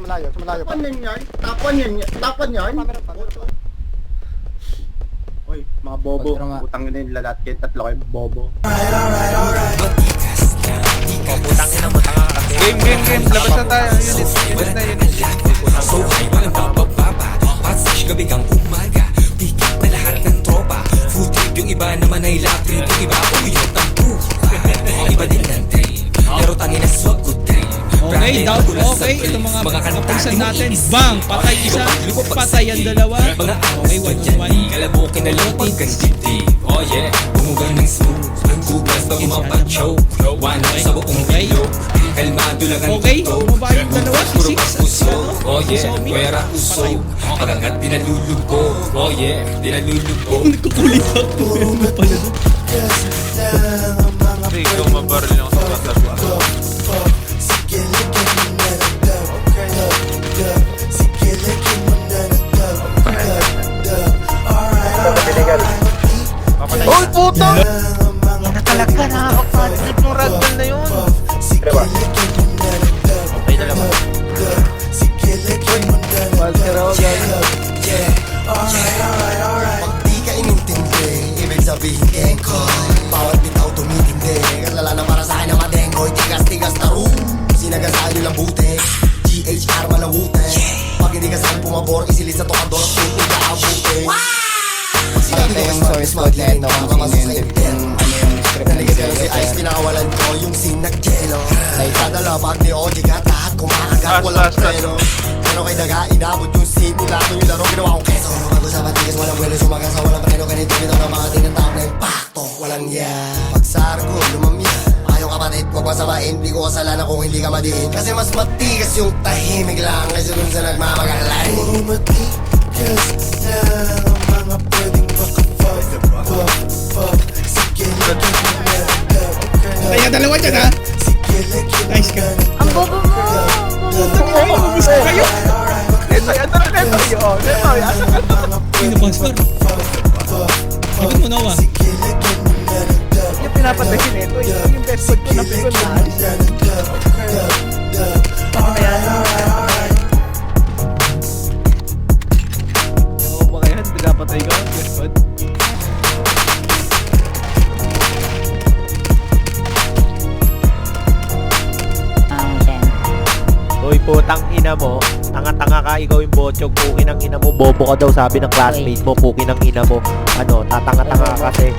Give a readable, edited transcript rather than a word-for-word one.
malayo pa. Tapan yan. Uy, mga bobo. Kontra nga. Putang ina yung lalat kayo, tatlo kayo bobo. Putang ina mo, tanga ka kasi. Game. Labas na tayo. Unit na. So ay walang bababa Patsas gabigang umaga Pikat na lahat ng tropa Food trip yung iba naman ay lap trip Yung iba uyot ang pupa Iba din ng trip Pero tangin na swag good trip Okay, down. Okay, itong mga kapulisan natin. Bang! Patay isa. Patay ang dalawa. Okay, 1-1. Kalabukin na lang pagkanditi Oh yeah, bumugan ng smooth Ang kugas bago mapag-choke One sa buong video Kalmado lang ang Okay, tutok bumaba yung dalawa. Puro 6. pag-usog Oh yeah, pwera usog Pagangat dinalulubog Oh yeah, dinalulubog Nagkukulit ako. Ano pala doon? Hindi, ikaw mabaril yung sasabi. Uy, puto! Ina talaga, nakakapag-trip yung ragdoll na yun. Diba? Okay na naman. Pag di ka inintindi, ibig sabihin gengko. Bawat bitaw tumitindi, kalala na para sa akin na madenggoy. Tigas-tigas na room, sinagasaan nyo lang buti. GHR malawute, pag hindi ka saan pumabor, isilit sa tokador at puto ka abuti. Pag sinabi ko yung mas source code na ito kung sino yung script na Pero si Ice pinakawalan ko yung scene nag-gelo. Kada labag ni OG ka, lahat kumakagat, walang preno. Pero kay Daga, inabot yung scene, nilato yung laro, ginawa kong keso. Bago sa matigas, walang buwelo, sumagasa, walang preno. Ganito nito na mga tinatawag na impacto, walang yan. Pag sarko, lumamya, ayaw kapatid, huwag masabain. Di ko kasalanan kung hindi ka madiin. Kasi mas matigas yung tahimik lang, kasi dun sa nagmamagalay. Puro matigas lang ang mga pwedeng maka-fuck. Sige, Kaya dalawa dyan, ha? Nice ka. Ang bobo mo! Ay, gusto kayo. Sino pastor? Bakit mo nawa? Yung pinapatayin nito, yung best foot ko na pigon na. Yung ba kaya, pinapatay ka, best foot. Uy, putang ina mo. Tanga-tanga ka, ikaw yung botsog. Pukin ang ina mo. Bobo ka daw, sabi ng classmate mo. Pukin ang ina mo. Ano, tatanga-tanga ka kasi.